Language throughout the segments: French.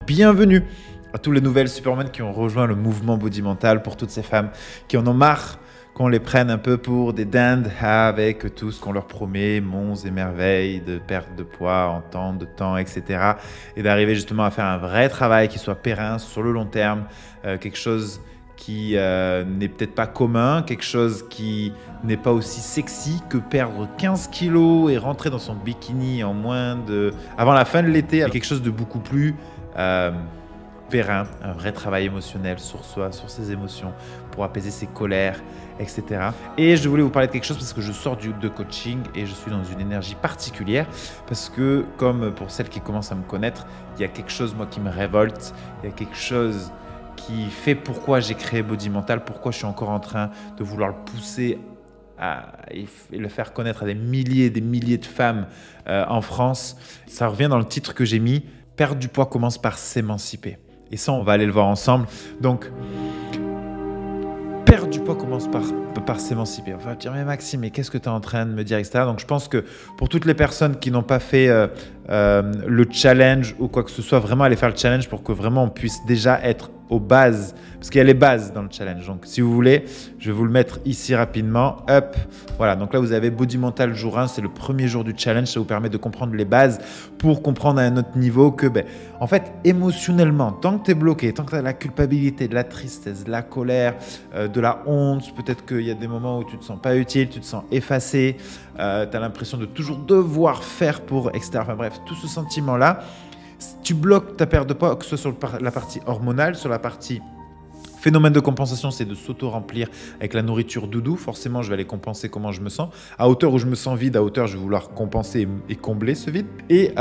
Bienvenue à tous les nouvelles Superwomen qui ont rejoint le mouvement Body Mental, pour toutes ces femmes qui en ont marre qu'on les prenne un peu pour des dindes avec tout ce qu'on leur promet, monts et merveilles de perte de poids en temps, de temps, etc. Et d'arriver justement à faire un vrai travail qui soit périn sur le long terme, quelque chose qui n'est peut-être pas commun, quelque chose qui n'est pas aussi sexy que perdre 15 kilos et rentrer dans son bikini avant la fin de l'été, quelque chose de beaucoup plus périn, un vrai travail émotionnel sur soi, sur ses émotions, pour apaiser ses colères, etc. Et je voulais vous parler de quelque chose parce que je sors de coaching et je suis dans une énergie particulière parce que, comme pour celles qui commencent à me connaître, il y a quelque chose, moi, qui me révolte, il y a quelque chose qui fait pourquoi j'ai créé Body Mental, pourquoi je suis encore en train de vouloir le pousser et le faire connaître à des milliers de femmes en France. Ça revient dans le titre que j'ai mis, perdre du poids commence par s'émanciper. Et ça, on va aller le voir ensemble. Donc, perdre du poids commence par s'émanciper. On va dire, mais Maxime, mais qu'est-ce que tu es en train de me dire, etc. Donc, je pense que pour toutes les personnes qui n'ont pas fait le challenge ou quoi que ce soit, vraiment aller faire le challenge pour que vraiment on puisse déjà être aux bases, parce qu'il y a les bases dans le challenge. Donc, si vous voulez, je vais vous le mettre ici rapidement. Hop, voilà. Donc là, vous avez Body Mental jour 1, c'est le premier jour du challenge. Ça vous permet de comprendre les bases pour comprendre à un autre niveau que, en fait, émotionnellement, tant que tu es bloqué, tant que tu as la culpabilité, de la tristesse, de la colère, de la honte, peut-être qu'il y a des moments où tu te sens pas utile, tu te sens effacé, tu as l'impression de toujours devoir faire pour, etc. Enfin bref, tout ce sentiment-là, tu bloques ta perte de poids, que ce soit sur la partie hormonale, sur la partie phénomène de compensation, c'est de s'auto-remplir avec la nourriture doudou. Forcément, je vais aller compenser comment je me sens. À hauteur où je me sens vide, à hauteur, je vais vouloir compenser et combler ce vide. Et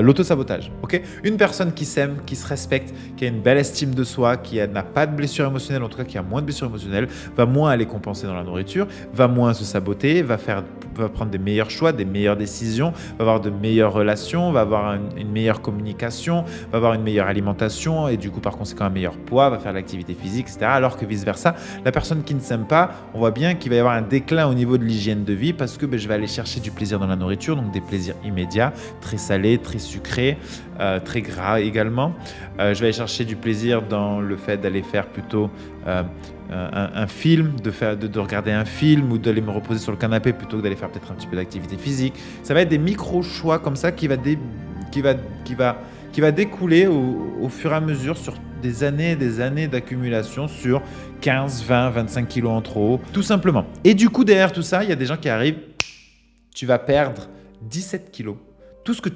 l'auto-sabotage. Okay, une personne qui s'aime, qui se respecte, qui a une belle estime de soi, qui n'a pas de blessure émotionnelle, en tout cas qui a moins de blessures émotionnelles, va moins aller compenser dans la nourriture, va moins se saboter, va prendre des meilleurs choix, des meilleures décisions, va avoir de meilleures relations, va avoir une meilleure communication, va avoir une meilleure alimentation et du coup, par conséquent, un meilleur poids, va faire de l'activité physique, etc. Alors que vice-versa, la personne qui ne s'aime pas, on voit bien qu'il va y avoir un déclin au niveau de l'hygiène de vie parce que je vais aller chercher du plaisir dans la nourriture, donc des plaisirs immédiats, très salés, très sucrés, très gras également. Je vais aller chercher du plaisir dans le fait d'aller faire plutôt un film, de regarder un film ou d'aller me reposer sur le canapé plutôt que d'aller faire peut-être un petit peu d'activité physique. Ça va être des micro-choix comme ça qui va découler au fur et à mesure sur des années et des années d'accumulation sur 15, 20, 25 kilos en trop, tout simplement. Et du coup, derrière tout ça, il y a des gens qui arrivent, tu vas perdre 17 kilos. Tout ce que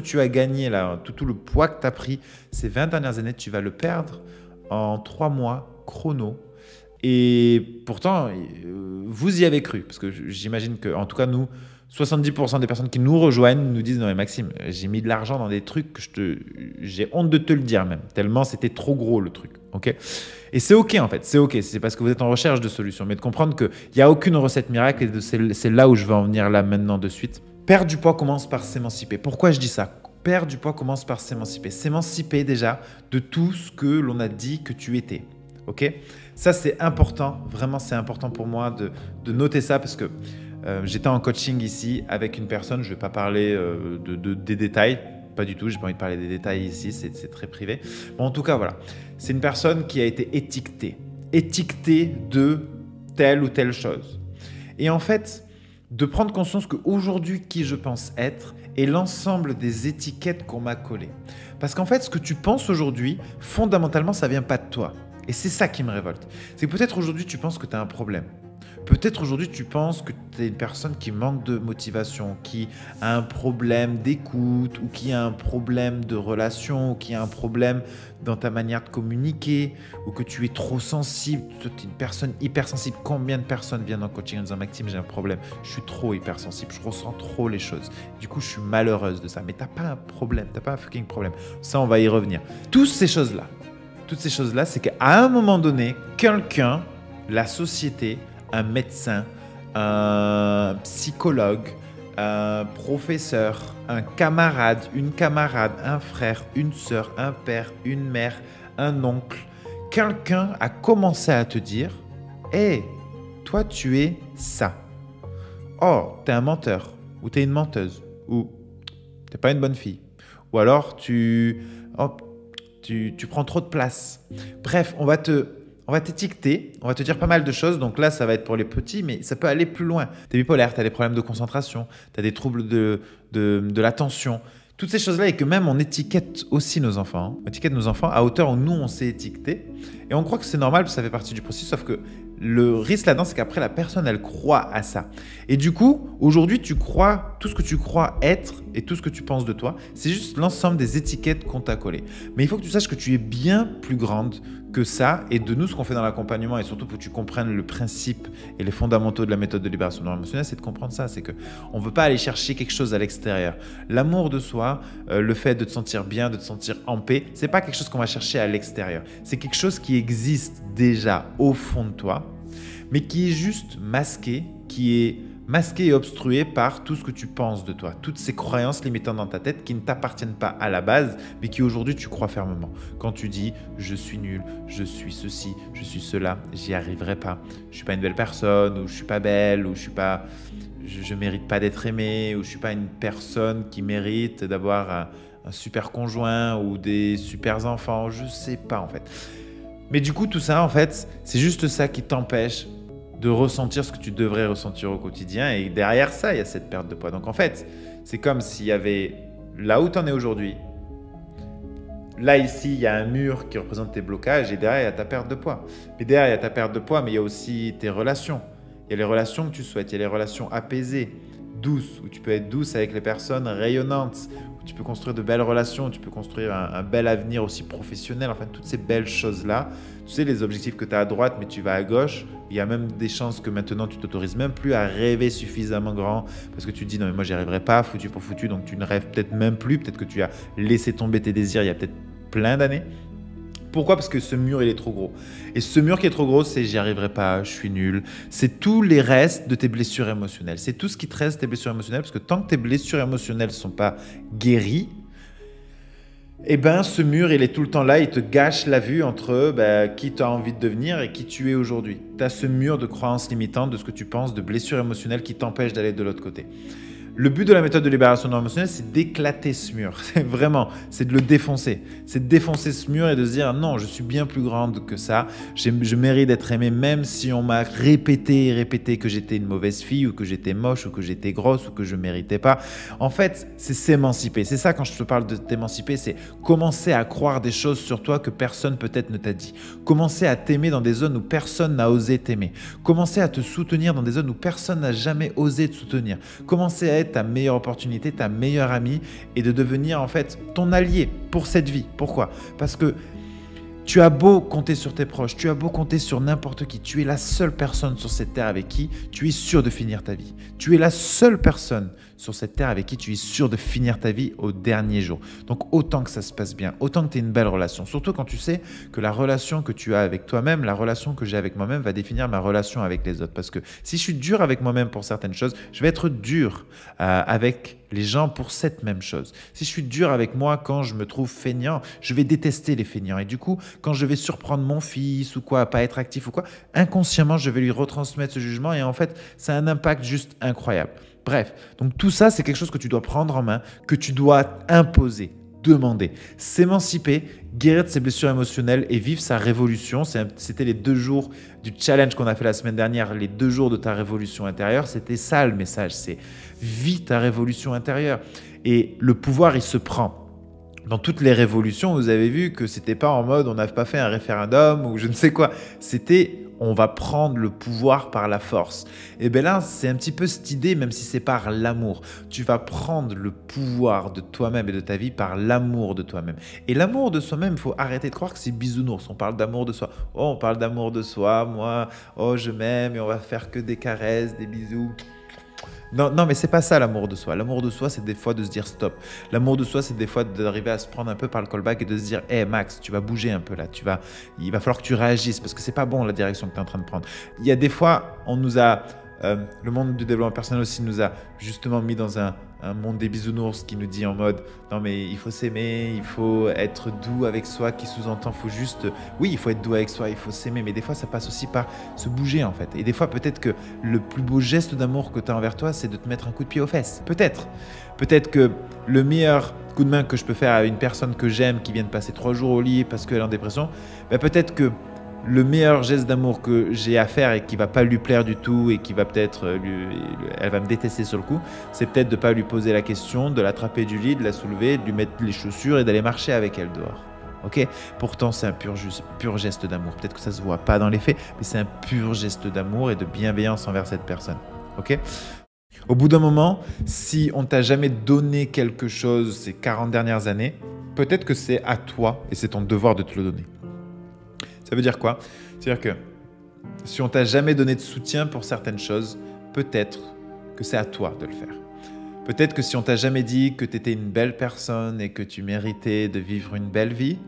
tu as gagné, là, tout le poids que tu as pris ces 20 dernières années, tu vas le perdre en 3 mois chrono. Et pourtant, vous y avez cru, parce que j'imagine que, en tout cas, nous, 70% des personnes qui nous rejoignent nous disent « Non mais Maxime, j'ai mis de l'argent dans des trucs que j'ai honte de te le dire même, tellement c'était trop gros le truc. » Okay, et c'est OK en fait, c'est OK, c'est parce que vous êtes en recherche de solutions, mais de comprendre qu'il n'y a aucune recette miracle et c'est là où je veux en venir là maintenant de suite. Perdre du poids commence par s'émanciper. Pourquoi je dis ça ? Perdre du poids commence par s'émanciper. S'émanciper déjà de tout ce que l'on a dit que tu étais. OK ? Ça c'est important, vraiment c'est important pour moi de noter ça parce que j'étais en coaching ici avec une personne, je ne vais pas parler des détails, pas du tout, j'ai pas envie de parler des détails ici, c'est très privé. Bon, en tout cas, voilà, c'est une personne qui a été étiquetée de telle ou telle chose. Et en fait, de prendre conscience qu'aujourd'hui, qui je pense être est l'ensemble des étiquettes qu'on m'a collées. Parce qu'en fait, ce que tu penses aujourd'hui, fondamentalement, ça ne vient pas de toi. Et c'est ça qui me révolte. C'est que peut-être aujourd'hui, tu penses que tu as un problème. Peut-être aujourd'hui, tu penses que tu es une personne qui manque de motivation, qui a un problème d'écoute, ou qui a un problème de relation, ou qui a un problème dans ta manière de communiquer, ou que tu es trop sensible. Tu es une personne hypersensible. Combien de personnes viennent en coaching en disant « Maxime, j'ai un problème, je suis trop hypersensible, je ressens trop les choses. Du coup, je suis malheureuse de ça. » Mais tu n'as pas un problème, tu n'as pas un fucking problème. Ça, on va y revenir. Toutes ces choses-là, c'est qu'à un moment donné, quelqu'un, la société, un médecin, un psychologue, un professeur, un camarade, une camarade, un frère, une sœur, un père, une mère, un oncle, quelqu'un a commencé à te dire « Hey, toi tu es ça. Oh, t'es un menteur, ou t'es une menteuse, ou t'es pas une bonne fille. Ou alors oh, tu prends trop de place. Bref, on va t'étiqueter, on va te dire pas mal de choses. Donc là, ça va être pour les petits, mais ça peut aller plus loin. Tu es bipolaire, tu as des problèmes de concentration, tu as des troubles de l'attention. Toutes ces choses-là, et que même on étiquette aussi nos enfants. On étiquette nos enfants à hauteur où nous, on s'est étiqueté. Et on croit que c'est normal, parce que ça fait partie du processus, sauf que le risque là-dedans, c'est qu'après, la personne, elle croit à ça. Et du coup, aujourd'hui, tu crois, tout ce que tu crois être et tout ce que tu penses de toi, c'est juste l'ensemble des étiquettes qu'on t'a collées. Mais il faut que tu saches que tu es bien plus grande que ça. Et de nous, ce qu'on fait dans l'accompagnement, et surtout pour que tu comprennes le principe et les fondamentaux de la méthode de libération neuroémotionnelle, c'est de comprendre ça. C'est qu'on ne veut pas aller chercher quelque chose à l'extérieur. L'amour de soi, le fait de te sentir bien, de te sentir en paix, c'est pas quelque chose qu'on va chercher à l'extérieur. C'est quelque chose qui existe déjà au fond de toi, mais qui est juste masqué, et obstrué par tout ce que tu penses de toi, toutes ces croyances limitantes dans ta tête qui ne t'appartiennent pas à la base, mais qui aujourd'hui tu crois fermement. Quand tu dis « je suis nul, je suis ceci, je suis cela, j'y arriverai pas, je suis pas une belle personne, ou je suis pas belle, ou je mérite pas d'être aimé, ou je suis pas une personne qui mérite d'avoir un super conjoint ou des super enfants, je sais pas en fait. » Mais du coup, tout ça, en fait, c'est juste ça qui t'empêche de ressentir ce que tu devrais ressentir au quotidien. Et derrière ça, il y a cette perte de poids. Donc en fait, c'est comme s'il y avait là où tu en es aujourd'hui. Là, ici, il y a un mur qui représente tes blocages et derrière, il y a ta perte de poids. Mais derrière, il y a ta perte de poids, mais il y a aussi tes relations. Il y a les relations que tu souhaites, il y a les relations apaisées, douces, où tu peux être douce avec les personnes rayonnantes, où tu peux construire de belles relations, où tu peux construire un bel avenir aussi professionnel, enfin toutes ces belles choses-là. Tu sais, les objectifs que tu as à droite, mais tu vas à gauche, il y a même des chances que maintenant tu t'autorises même plus à rêver suffisamment grand parce que tu te dis non mais moi j'y arriverai pas, foutu pour foutu, donc tu ne rêves peut-être même plus, peut-être que tu as laissé tomber tes désirs il y a peut-être plein d'années. Pourquoi ? Parce que ce mur, il est trop gros. Et ce mur qui est trop gros, c'est « j'y arriverai pas, je suis nul ». C'est tous les restes de tes blessures émotionnelles. C'est tout ce qui te reste de tes blessures émotionnelles, parce que tant que tes blessures émotionnelles ne sont pas guéries, eh ben, ce mur, il est tout le temps là, il te gâche la vue entre qui tu as envie de devenir et qui tu es aujourd'hui. Tu as ce mur de croyances limitantes, de ce que tu penses, de blessures émotionnelles qui t'empêchent d'aller de l'autre côté. Le but de la méthode de libération neuroémotionnelle, c'est d'éclater ce mur. C'est de le défoncer. C'est de défoncer ce mur et de se dire non, je suis bien plus grande que ça. Je mérite d'être aimée même si on m'a répété que j'étais une mauvaise fille ou que j'étais moche ou que j'étais grosse ou que je ne méritais pas. En fait, c'est s'émanciper. C'est ça quand je te parle de t'émanciper, c'est commencer à croire des choses sur toi que personne peut-être ne t'a dit. Commencer à t'aimer dans des zones où personne n'a osé t'aimer. Commencer à te soutenir dans des zones où personne n'a jamais osé te soutenir. Commencer à être ta meilleure opportunité, ta meilleure amie et de devenir en fait ton allié pour cette vie. Pourquoi ? Parce que tu as beau compter sur tes proches, tu as beau compter sur n'importe qui, tu es la seule personne sur cette terre avec qui tu es sûr de finir ta vie. Tu es la seule personne sur cette terre avec qui tu es sûr de finir ta vie au dernier jour. Donc autant que ça se passe bien, autant que tu aies une belle relation. Surtout quand tu sais que la relation que tu as avec toi-même, la relation que j'ai avec moi-même va définir ma relation avec les autres. Parce que si je suis dur avec moi-même pour certaines choses, je vais être dur avec les gens pour cette même chose. Si je suis dur avec moi quand je me trouve feignant, je vais détester les feignants. Et du coup, quand je vais surprendre mon fils ou quoi, à pas être actif ou quoi, inconsciemment, je vais lui retransmettre ce jugement et en fait, ça a un impact juste incroyable. Bref, donc tout ça, c'est quelque chose que tu dois prendre en main, que tu dois imposer, demander, s'émanciper, guérir de ses blessures émotionnelles et vivre sa révolution. C'était les 2 jours du challenge qu'on a fait la semaine dernière, les 2 jours de ta révolution intérieure. C'était ça le message, c'est vis ta révolution intérieure. Et le pouvoir, il se prend. Dans toutes les révolutions, vous avez vu que c'était pas en mode on n'a pas fait un référendum ou je ne sais quoi. C'était on va prendre le pouvoir par la force. Et bien là, c'est un petit peu cette idée, même si c'est par l'amour. Tu vas prendre le pouvoir de toi-même et de ta vie par l'amour de toi-même. Et l'amour de soi-même, il faut arrêter de croire que c'est bisounours. On parle d'amour de soi. Oh, on parle d'amour de soi, moi, oh, je m'aime et on va faire que des caresses, des bisous. Non, mais c'est pas ça l'amour de soi. L'amour de soi, c'est des fois de se dire stop. L'amour de soi, c'est des fois d'arriver à se prendre un peu par le callback et de se dire hey Max, tu vas bouger un peu là. Il va falloir que tu réagisses parce que c'est pas bon la direction que tu es en train de prendre. Il y a des fois, on nous a le monde du développement personnel aussi nous a justement mis dans un monde des bisounours qui nous dit en mode non mais il faut s'aimer, il faut être doux avec soi, qui sous-entend faut juste oui il faut être doux avec soi, il faut s'aimer, mais des fois ça passe aussi par se bouger en fait. Et des fois peut-être que le plus beau geste d'amour que tu as envers toi c'est de te mettre un coup de pied aux fesses. Peut-être que le meilleur coup de main que je peux faire à une personne que j'aime qui vient de passer 3 jours au lit parce qu'elle est en dépression, ben peut-être que le meilleur geste d'amour que j'ai à faire et qui va pas lui plaire du tout et qui va peut-être elle va me détester sur le coup, c'est peut-être de pas lui poser la question, de l'attraper du lit, de la soulever, de lui mettre les chaussures et d'aller marcher avec elle dehors. Ok? Pourtant, c'est un pur geste d'amour. Peut-être que ça se voit pas dans les faits, mais c'est un pur geste d'amour et de bienveillance envers cette personne. Ok? Au bout d'un moment, si on t'a jamais donné quelque chose ces 40 dernières années, peut-être que c'est à toi et c'est ton devoir de te le donner. Ça veut dire quoi? C'est-à-dire que si on t'a jamais donné de soutien pour certaines choses, peut-être que c'est à toi de le faire. Peut-être que si on t'a jamais dit que tu étais une belle personne et que tu méritais de vivre une belle vie,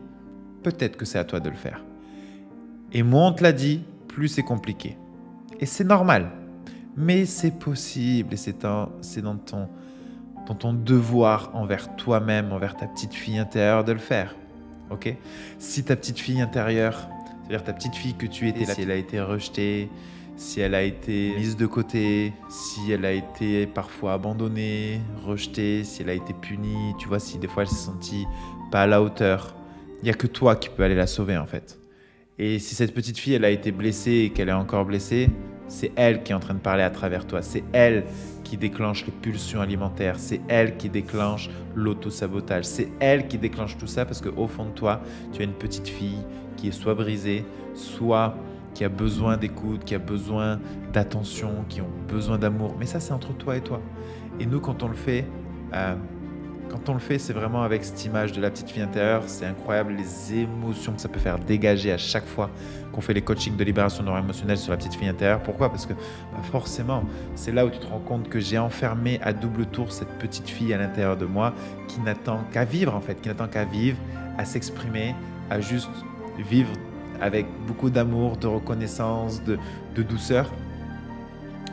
peut-être que c'est à toi de le faire. Et moins on te l'a dit, plus c'est compliqué. Et c'est normal. Mais c'est possible et c'est dans ton devoir envers toi-même, envers ta petite fille intérieure de le faire. Ok? Si ta petite fille intérieure, c'est-à-dire ta petite fille que tu étais, si elle a été rejetée, si elle a été mise de côté, si elle a été parfois abandonnée, rejetée, si elle a été punie, tu vois, si des fois elle s'est sentie pas à la hauteur, il n'y a que toi qui peux aller la sauver en fait. Et si cette petite fille, elle a été blessée et qu'elle est encore blessée, c'est elle qui est en train de parler à travers toi. C'est elle qui déclenche les pulsions alimentaires. C'est elle qui déclenche l'auto-sabotage. C'est elle qui déclenche tout ça parce qu'au fond de toi, tu as une petite fille qui est soit brisée, soit qui a besoin d'écoute, qui a besoin d'attention, qui ont besoin d'amour. Mais ça, c'est entre toi et toi. Et nous, quand on le fait, c'est vraiment avec cette image de la petite fille intérieure. C'est incroyable les émotions que ça peut faire dégager à chaque fois qu'on fait les coachings de libération neuro-émotionnelle sur la petite fille intérieure. Pourquoi? Parce que forcément, c'est là où tu te rends compte que j'ai enfermé à double tour cette petite fille à l'intérieur de moi qui n'attend qu'à vivre en fait, qui n'attend qu'à vivre, à s'exprimer, à juste vivre avec beaucoup d'amour, de reconnaissance, de douceur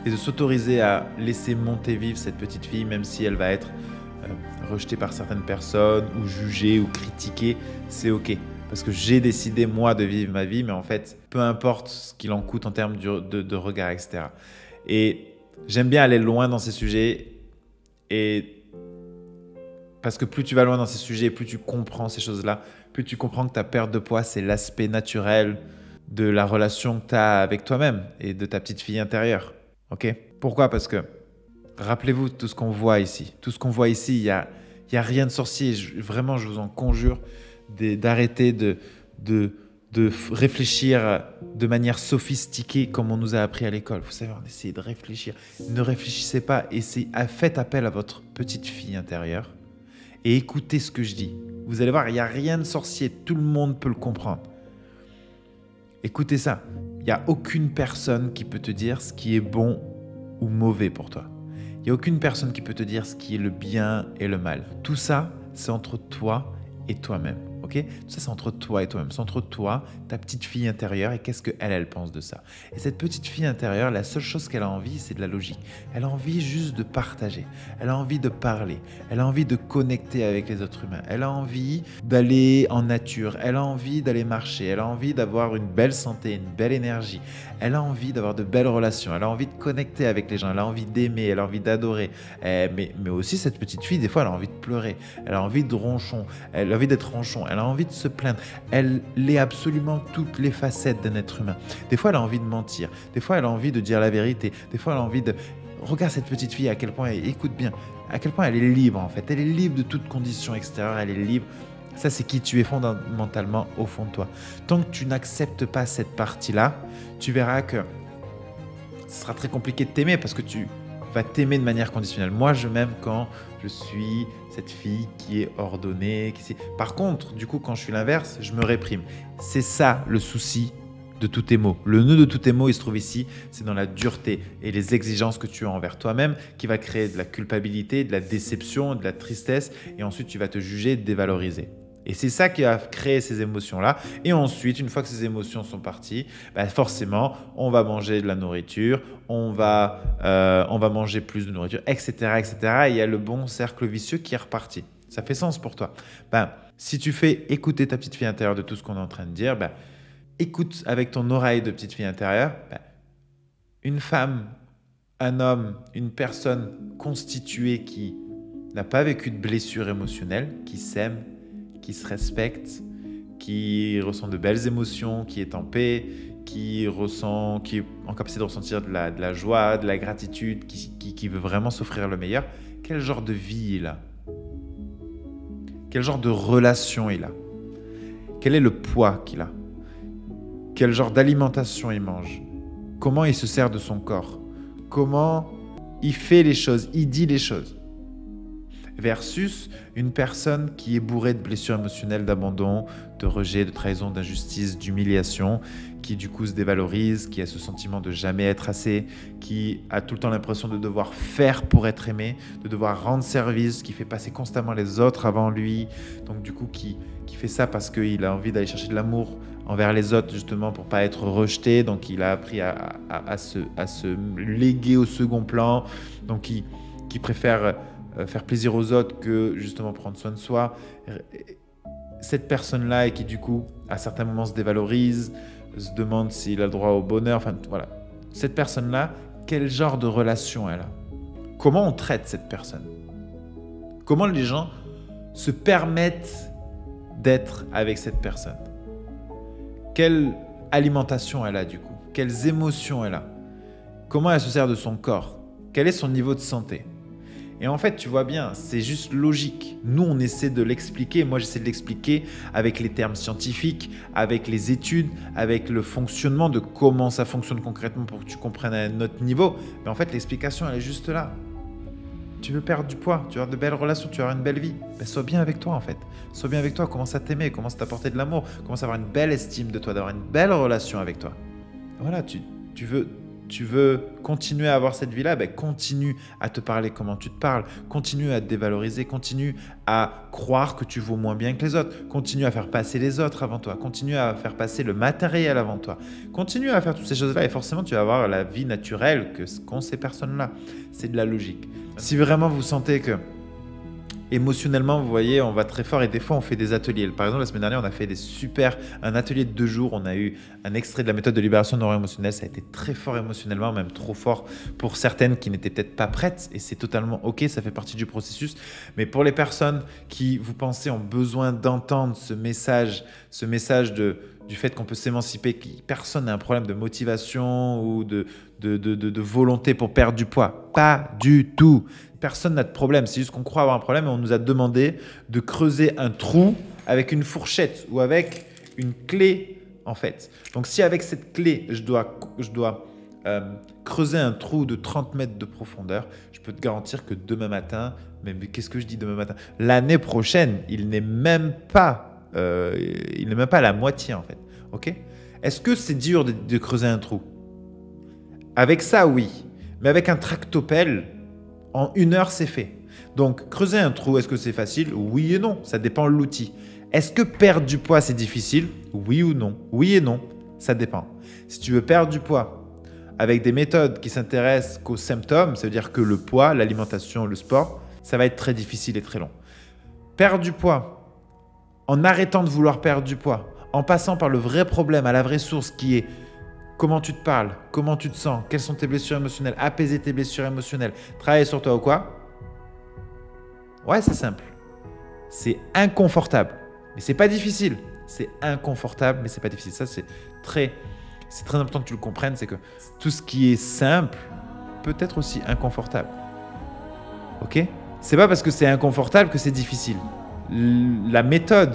et de s'autoriser à laisser monter vivre cette petite fille même si elle va être rejetée par certaines personnes ou jugée ou critiquée, c'est ok. Parce que j'ai décidé, moi, de vivre ma vie, mais en fait, peu importe ce qu'il en coûte en termes de regard, etc. Et j'aime bien aller loin dans ces sujets, et parce que plus tu vas loin dans ces sujets, plus tu comprends ces choses-là, plus tu comprends que ta perte de poids, c'est l'aspect naturel de la relation que tu as avec toi-même et de ta petite fille intérieure. Ok? Pourquoi? Parce que rappelez-vous tout ce qu'on voit ici. Tout ce qu'on voit ici, il y a rien de sorcier. Vraiment, je vous en conjure d'arrêter de réfléchir de manière sophistiquée comme on nous a appris à l'école. Vous savez, on essaie de réfléchir. Ne réfléchissez pas. Faites appel à votre petite fille intérieure et écoutez ce que je dis. Vous allez voir, il n'y a rien de sorcier. Tout le monde peut le comprendre. Écoutez ça. Il n'y a aucune personne qui peut te dire ce qui est bon ou mauvais pour toi. Il n'y a aucune personne qui peut te dire ce qui est le bien et le mal. Tout ça, c'est entre toi et toi-même. Ok? Tout ça, c'est entre toi et toi-même. C'est entre toi, ta petite fille intérieure et qu'est-ce qu'elle pense de ça. Et cette petite fille intérieure, la seule chose qu'elle a envie, c'est de la logique. Elle a envie juste de partager. Elle a envie de parler. Elle a envie de connecter avec les autres humains. Elle a envie d'aller en nature. Elle a envie d'aller marcher. Elle a envie d'avoir une belle santé, une belle énergie. Elle a envie d'avoir de belles relations. Elle a envie de connecter avec les gens. Elle a envie d'aimer. Elle a envie d'adorer. Mais aussi, cette petite fille, des fois, elle a envie de pleurer. Elle a envie de ronchon. Elle a envie d'être ronchon. Elle a envie de se plaindre. Elle est absolument toutes les facettes d'un être humain. Des fois, elle a envie de mentir. Des fois, elle a envie de dire la vérité. Des fois, elle a envie de... Regarde cette petite fille, à quel point, écoute bien, à quel point elle est libre en fait. Elle est libre de toute condition extérieure. Elle est libre. Ça, c'est qui tu es fondamentalement au fond de toi. Tant que tu n'acceptes pas cette partie-là, tu verras que ce sera très compliqué de t'aimer parce que tu vas t'aimer de manière conditionnelle. Moi, je m'aime quand je suis cette fille qui est ordonnée. Par contre, du coup, quand je suis l'inverse, je me réprime. C'est ça le souci de tous tes mots. Le nœud de tous tes mots, il se trouve ici, c'est dans la dureté et les exigences que tu as envers toi-même qui va créer de la culpabilité, de la déception, de la tristesse et ensuite tu vas te juger, te dévaloriser. Et c'est ça qui a créé ces émotions-là. Et ensuite, une fois que ces émotions sont parties, forcément, on va manger de la nourriture, on va manger plus de nourriture, etc., etc. Et il y a le bon cercle vicieux qui est reparti. Ça fait sens pour toi. Si tu fais écouter ta petite fille intérieure de tout ce qu'on est en train de dire, écoute avec ton oreille de petite fille intérieure, une femme, un homme, une personne constituée qui n'a pas vécu de blessure émotionnelle, qui s'aime, qui se respecte, qui ressent de belles émotions, qui est en paix, qui est en capacité de ressentir de la joie, de la gratitude, qui veut vraiment s'offrir le meilleur, quel genre de vie il a? Quel genre de relation il a? Quel est le poids qu'il a? Quel genre d'alimentation il mange? Comment il se sert de son corps? Comment il fait les choses, il dit les choses? Versus une personne qui est bourrée de blessures émotionnelles, d'abandon, de rejet, de trahison, d'injustice, d'humiliation, qui du coup se dévalorise, qui a ce sentiment de jamais être assez, qui a tout le temps l'impression de devoir faire pour être aimé, de devoir rendre service, qui fait passer constamment les autres avant lui, donc du coup qui fait ça parce qu'il a envie d'aller chercher de l'amour envers les autres justement pour pas être rejeté, donc il a appris à se léguer au second plan, donc qui préfère faire plaisir aux autres que justement prendre soin de soi. Cette personne-là et qui du coup à certains moments se dévalorise, se demande s'il a le droit au bonheur, enfin voilà. Cette personne-là, quel genre de relation elle a? Comment on traite cette personne? Comment les gens se permettent d'être avec cette personne? Quelle alimentation elle a du coup? Quelles émotions elle a? Comment elle se sert de son corps? Quel est son niveau de santé? Et en fait, tu vois bien, c'est juste logique. Nous, on essaie de l'expliquer. Moi, j'essaie de l'expliquer avec les termes scientifiques, avec les études, avec le fonctionnement de comment ça fonctionne concrètement pour que tu comprennes à un autre niveau. Mais en fait, l'explication, elle est juste là. Tu veux perdre du poids, tu veux avoir de belles relations, tu veux avoir une belle vie. Ben, sois bien avec toi, en fait. Sois bien avec toi, commence à t'aimer, commence à t'apporter de l'amour, commence à avoir une belle estime de toi, d'avoir une belle relation avec toi. Voilà, tu veux continuer à avoir cette vie-là, ben continue à te parler comment tu te parles, continue à te dévaloriser, continue à croire que tu vaux moins bien que les autres, continue à faire passer les autres avant toi, continue à faire passer le matériel avant toi, continue à faire toutes ces choses-là et forcément tu vas avoir la vie naturelle qu'ont ces personnes-là. C'est de la logique. Si vraiment vous sentez que émotionnellement, vous voyez, on va très fort et des fois on fait des ateliers. Par exemple, la semaine dernière, on a fait un atelier de 2 jours. On a eu un extrait de la méthode de libération neuro-émotionnelle. Ça a été très fort émotionnellement, même trop fort pour certaines qui n'étaient peut-être pas prêtes. Et c'est totalement OK, ça fait partie du processus. Mais pour les personnes qui, vous pensez, ont besoin d'entendre ce message du fait qu'on peut s'émanciper, que personne n'a un problème de motivation ou de volonté pour perdre du poids. Pas du tout. Personne n'a de problème. C'est juste qu'on croit avoir un problème et on nous a demandé de creuser un trou avec une fourchette ou avec une clé, en fait. Donc, si avec cette clé, je dois creuser un trou de 30 mètres de profondeur, je peux te garantir que demain matin, mais qu'est-ce que je dis demain matin? L'année prochaine, il n'est même pas à la moitié, en fait. Ok? Est-ce que c'est dur de creuser un trou? Avec ça, oui. Mais avec un tractopelle, en 1 heure, c'est fait. Donc, creuser un trou, est-ce que c'est facile? Oui et non. Ça dépend de l'outil. Est-ce que perdre du poids, c'est difficile? Oui ou non? Oui et non. Ça dépend. Si tu veux perdre du poids avec des méthodes qui s'intéressent qu'aux symptômes, ça veut dire que le poids, l'alimentation, le sport, ça va être très difficile et très long. Perdre du poids en arrêtant de vouloir perdre du poids, en passant par le vrai problème, à la vraie source qui est comment tu te parles, comment tu te sens, quelles sont tes blessures émotionnelles, apaiser tes blessures émotionnelles, travailler sur toi ou quoi? Ouais, c'est simple. C'est inconfortable, mais c'est pas difficile. C'est inconfortable, mais c'est pas difficile. Ça, c'est très important que tu le comprennes, c'est que tout ce qui est simple peut être aussi inconfortable. Ok? C'est pas parce que c'est inconfortable que c'est difficile. La méthode,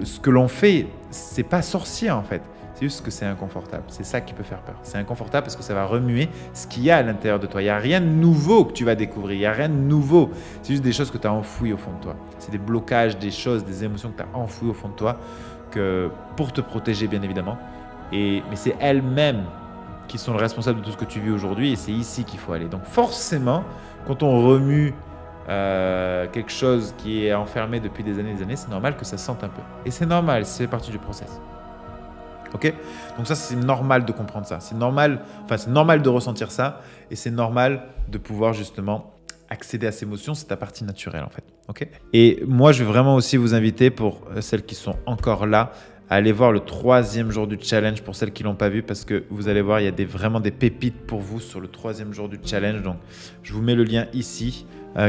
ce que l'on fait, c'est pas sorcier en fait. C'est juste que c'est inconfortable. C'est ça qui peut faire peur. C'est inconfortable parce que ça va remuer ce qu'il y a à l'intérieur de toi. Il n'y a rien de nouveau que tu vas découvrir. Il n'y a rien de nouveau. C'est juste des choses que tu as enfouies au fond de toi. C'est des blocages, des choses, des émotions que tu as enfouies au fond de toi pour te protéger, bien évidemment. Mais c'est elles-mêmes qui sont le responsable de tout ce que tu vis aujourd'hui et c'est ici qu'il faut aller. Donc forcément, quand on remue quelque chose qui est enfermé depuis des années, c'est normal que ça sente un peu. Et c'est normal, c'est partie du process. Ok? Donc ça, c'est normal de comprendre ça. C'est normal de ressentir ça et c'est normal de pouvoir justement accéder à ces émotions. C'est ta partie naturelle en fait. Ok? Et moi, je vais vraiment aussi vous inviter pour celles qui sont encore là à aller voir le 3e jour du challenge pour celles qui ne l'ont pas vu parce que vous allez voir, il y a vraiment des pépites pour vous sur le 3e jour du challenge. Donc, je vous mets le lien ici.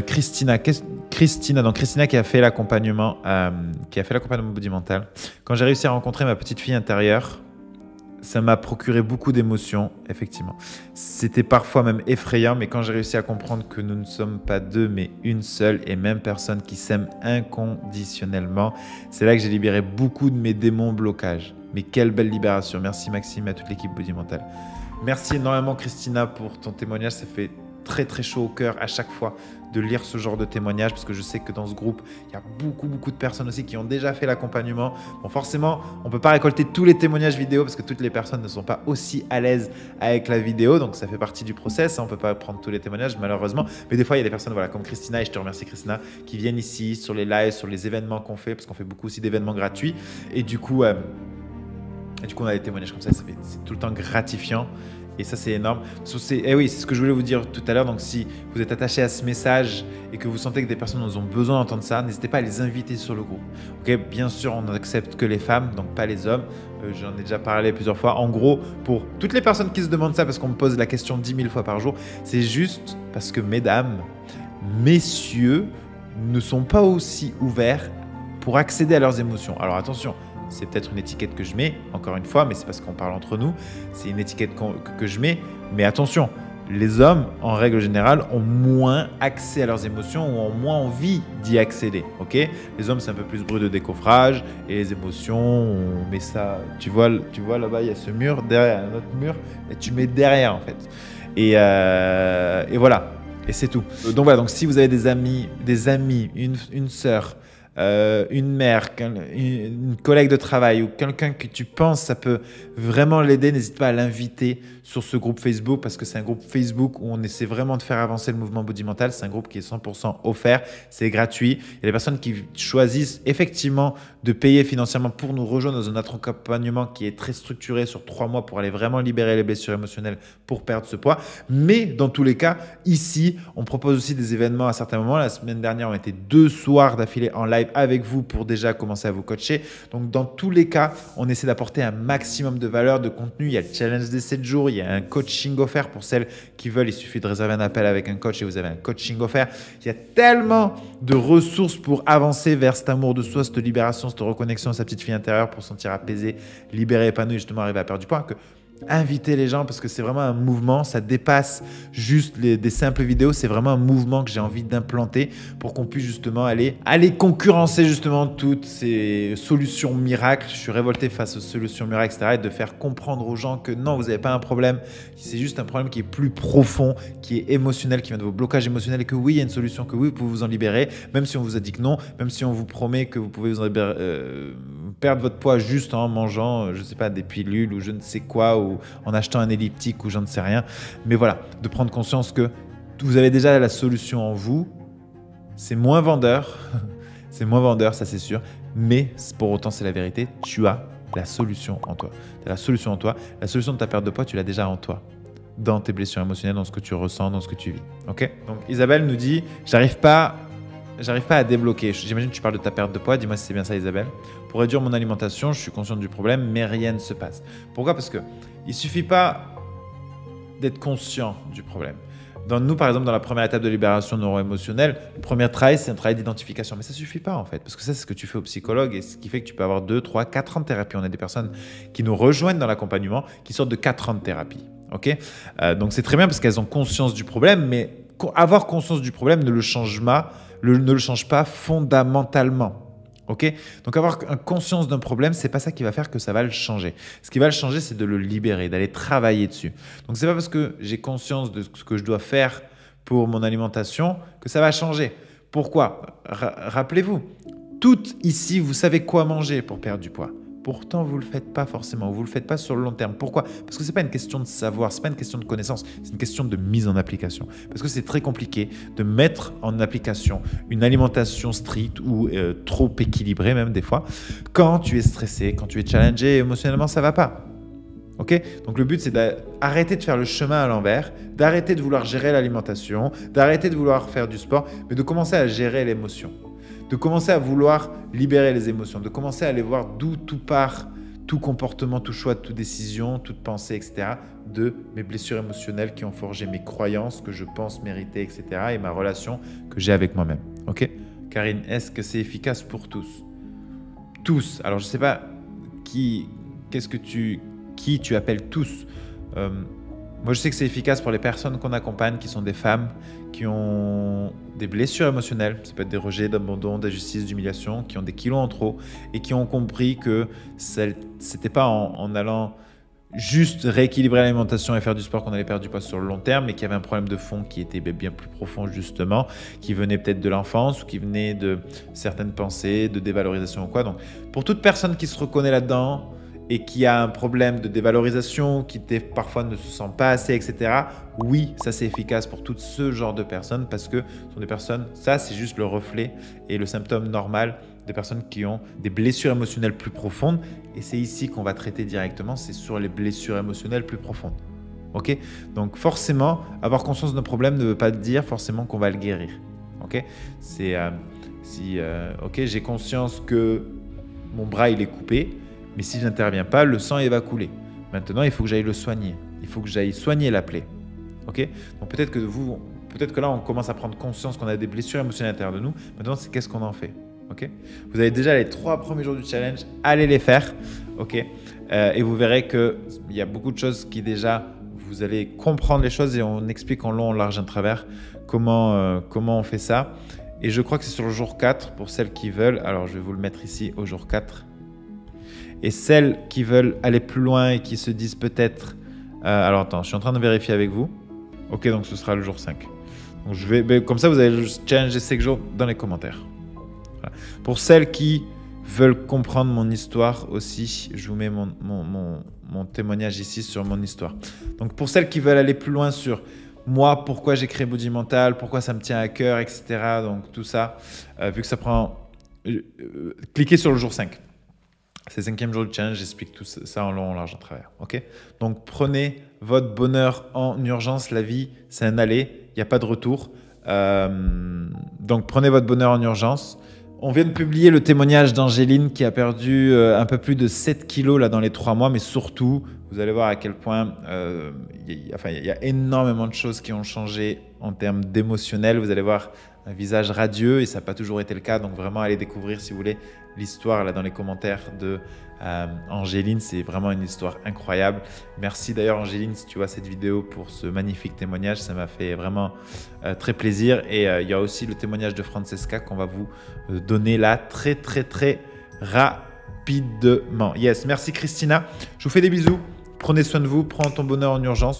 Christina qui a fait l'accompagnement body mental. Quand j'ai réussi à rencontrer ma petite fille intérieure, ça m'a procuré beaucoup d'émotions, effectivement. C'était parfois même effrayant, mais quand j'ai réussi à comprendre que nous ne sommes pas deux, mais une seule et même personne qui s'aime inconditionnellement, c'est là que j'ai libéré beaucoup de mes démons blocages. Mais quelle belle libération. Merci Maxime et à toute l'équipe Body Mental. Merci énormément Christina pour ton témoignage. Ça fait très très chaud au cœur à chaque fois de lire ce genre de témoignage parce que je sais que dans ce groupe, il y a beaucoup de personnes aussi qui ont déjà fait l'accompagnement. Bon, forcément, on ne peut pas récolter tous les témoignages vidéo parce que toutes les personnes ne sont pas aussi à l'aise avec la vidéo, donc ça fait partie du process. On ne peut pas prendre tous les témoignages malheureusement, mais des fois, il y a des personnes comme Christina, et je te remercie Christina, qui viennent ici sur les lives, sur les événements qu'on fait, parce qu'on fait beaucoup aussi d'événements gratuits. Et du coup, on a des témoignages comme ça, c'est tout le temps gratifiant. Et ça, c'est énorme. Oui, c'est ce que je voulais vous dire tout à l'heure. Donc, si vous êtes attaché à ce message et que vous sentez que des personnes ont besoin d'entendre ça, n'hésitez pas à les inviter sur le groupe. Okay, bien sûr, on n'accepte que les femmes, donc pas les hommes. J'en ai déjà parlé plusieurs fois. En gros, pour toutes les personnes qui se demandent ça, parce qu'on me pose la question 10 000 fois par jour, c'est juste parce que mesdames, messieurs ne sont pas aussi ouverts pour accéder à leurs émotions. Alors attention, c'est peut-être une étiquette que je mets, encore une fois, mais c'est parce qu'on parle entre nous. C'est une étiquette que je mets. Mais attention, les hommes, en règle générale, ont moins accès à leurs émotions ou ont moins envie d'y accéder. Okay, les hommes, c'est un peu plus brut de décoffrage. Et les émotions, on met ça… Tu vois là-bas, il y a ce mur. Derrière, un autre mur. Et tu mets derrière, en fait. Et voilà. Et c'est tout. Donc voilà, donc si vous avez des amis, une sœur, une mère, une collègue de travail ou quelqu'un que tu penses ça peut vraiment l'aider, n'hésite pas à l'inviter sur ce groupe Facebook parce que c'est un groupe Facebook où on essaie vraiment de faire avancer le mouvement Body Mental. C'est un groupe qui est 100% offert, c'est gratuit. Il y a des personnes qui choisissent effectivement de payer financièrement pour nous rejoindre dans un accompagnement qui est très structuré sur 3 mois pour aller vraiment libérer les blessures émotionnelles pour perdre ce poids. Mais dans tous les cas, ici, on propose aussi des événements à certains moments. La semaine dernière, on était 2 soirs d'affilée en live avec vous pour déjà commencer à vous coacher. Donc, dans tous les cas, on essaie d'apporter un maximum de valeur, de contenu. Il y a le challenge des 7 jours, il y a un coaching offert pour celles qui veulent. Il suffit de réserver un appel avec un coach et vous avez un coaching offert. Il y a tellement de ressources pour avancer vers cet amour de soi, cette libération, cette reconnexion à sa petite fille intérieure pour se sentir apaisé, libéré, épanoui, justement arriver à perdre du poids. Inviter les gens parce que c'est vraiment un mouvement, ça dépasse juste des simples vidéos, c'est vraiment un mouvement que j'ai envie d'implanter pour qu'on puisse justement aller concurrencer justement toutes ces solutions miracles. Je suis révolté face aux solutions miracles, etc. et de faire comprendre aux gens que non, vous n'avez pas un problème, c'est juste un problème qui est plus profond, qui est émotionnel, qui vient de vos blocages émotionnels et que oui, il y a une solution, que oui, vous pouvez vous en libérer, même si on vous a dit que non, même si on vous promet que vous pouvez vous en libérer, perdre votre poids juste en mangeant, je ne sais pas, des pilules ou je ne sais quoi, ou en achetant un elliptique ou je ne sais rien. Mais voilà, de prendre conscience que vous avez déjà la solution en vous. C'est moins vendeur, c'est moins vendeur, ça c'est sûr, mais pour autant c'est la vérité, tu as la solution en toi. Tu as la solution en toi, la solution de ta perte de poids, tu l'as déjà en toi, dans tes blessures émotionnelles, dans ce que tu ressens, dans ce que tu vis. Ok ? Donc Isabelle nous dit, j'arrive pas à débloquer. J'imagine que tu parles de ta perte de poids. Dis-moi si c'est bien ça, Isabelle. Pour réduire mon alimentation, je suis consciente du problème, mais rien ne se passe. Pourquoi ? Parce qu'il ne suffit pas d'être conscient du problème. Nous, par exemple, dans la première étape de libération neuro-émotionnelle, le premier travail, c'est un travail d'identification. Mais ça ne suffit pas, en fait, parce que ça, c'est ce que tu fais au psychologue et ce qui fait que tu peux avoir 2, 3, 4 ans de thérapie. On a des personnes qui nous rejoignent dans l'accompagnement qui sortent de 4 ans de thérapie. Okay ? Donc, c'est très bien parce qu'elles ont conscience du problème, mais avoir conscience du problème ne le change pas fondamentalement. Okay ? Donc avoir conscience d'un problème, c'est pas ça qui va faire que ça va le changer. Ce qui va le changer, c'est de le libérer, d'aller travailler dessus. Donc c'est pas parce que j'ai conscience de ce que je dois faire pour mon alimentation que ça va changer. Pourquoi ? Rappelez-vous, toutes ici, vous savez quoi manger pour perdre du poids. Pourtant, vous ne le faites pas forcément, vous ne le faites pas sur le long terme. Pourquoi ? Parce que ce n'est pas une question de savoir, ce n'est pas une question de connaissance, c'est une question de mise en application. Parce que c'est très compliqué de mettre en application une alimentation stricte ou trop équilibrée même des fois. Quand tu es stressé, quand tu es challengé émotionnellement, ça ne va pas. Okay ? Donc le but, c'est d'arrêter de faire le chemin à l'envers, d'arrêter de vouloir gérer l'alimentation, d'arrêter de vouloir faire du sport, mais de commencer à gérer l'émotion. De commencer à vouloir libérer les émotions, de commencer à aller voir d'où tout part, tout comportement, tout choix, toute décision, toute pensée, etc. de mes blessures émotionnelles qui ont forgé mes croyances que je pense mériter, etc. et ma relation que j'ai avec moi-même. Ok, Karine, est-ce que c'est efficace pour tous? Tous. Alors, je ne sais pas qui tu appelles tous. Moi, je sais que c'est efficace pour les personnes qu'on accompagne, qui sont des femmes, qui ont des blessures émotionnelles. Ça peut être des rejets, d'abandon, d'injustice, d'humiliation, qui ont des kilos en trop et qui ont compris que ce n'était pas en allant juste rééquilibrer l'alimentation et faire du sport qu'on allait perdre du poids sur le long terme, mais qu'il y avait un problème de fond qui était bien plus profond justement, qui venait peut-être de l'enfance ou qui venait de certaines pensées, de dévalorisation ou quoi. Donc, pour toute personne qui se reconnaît là-dedans, et qui a un problème de dévalorisation, qui parfois ne se sent pas assez, etc. Oui, ça c'est efficace pour tout ce genre de personnes parce que ce sont des personnes, ça c'est juste le reflet et le symptôme normal des personnes qui ont des blessures émotionnelles plus profondes. Et c'est ici qu'on va traiter directement, c'est sur les blessures émotionnelles plus profondes. Ok? Donc forcément, avoir conscience de nos problèmes ne veut pas dire forcément qu'on va le guérir. Ok? Ok, j'ai conscience que mon bras il est coupé. Mais si je n'interviens pas, le sang il va couler. Maintenant, il faut que j'aille le soigner. Il faut que j'aille soigner la plaie. Ok? Donc peut-être que là, on commence à prendre conscience qu'on a des blessures émotionnelles à l'intérieur de nous. Maintenant, c'est qu'est-ce qu'on en fait? Ok? Vous avez déjà les 3 premiers jours du challenge. Allez les faire. Ok? Et vous verrez qu'il y a beaucoup de choses qui déjà, vous allez comprendre les choses et on explique en long, en large, en travers comment on fait ça. Et je crois que c'est sur le jour 4 pour celles qui veulent. Alors, je vais vous le mettre ici au jour 4. Et celles qui veulent aller plus loin et qui se disent peut-être... alors attends, je suis en train de vérifier avec vous. Ok, donc ce sera le jour 5. Donc comme ça, vous allez le challenger 5 jours dans les commentaires. Voilà. Pour celles qui veulent comprendre mon histoire aussi, je vous mets mon témoignage ici sur mon histoire. Donc pour celles qui veulent aller plus loin sur moi, pourquoi j'ai créé Body Mental, pourquoi ça me tient à cœur, etc. Donc tout ça, vu que ça prend... cliquez sur le jour 5. C'est le 5e jour du challenge, j'explique tout ça en long, en large, en travers. Okay? Donc, prenez votre bonheur en urgence. La vie, c'est un aller, il n'y a pas de retour. Donc, prenez votre bonheur en urgence. On vient de publier le témoignage d'Angéline qui a perdu un peu plus de 7 kilos là, dans les 3 mois. Mais surtout, vous allez voir à quel point il y a énormément de choses qui ont changé en termes d'émotionnel. Vous allez voir un visage radieux et ça n'a pas toujours été le cas. Donc, vraiment, allez découvrir, si vous voulez, l'histoire là dans les commentaires de Angéline. C'est vraiment une histoire incroyable. Merci d'ailleurs Angéline si tu vois cette vidéo pour ce magnifique témoignage. Ça m'a fait vraiment très plaisir. Et il y a aussi le témoignage de Francesca qu'on va vous donner là très rapidement. Yes, merci Christina. Je vous fais des bisous. Prenez soin de vous. Prends ton bonheur en urgence.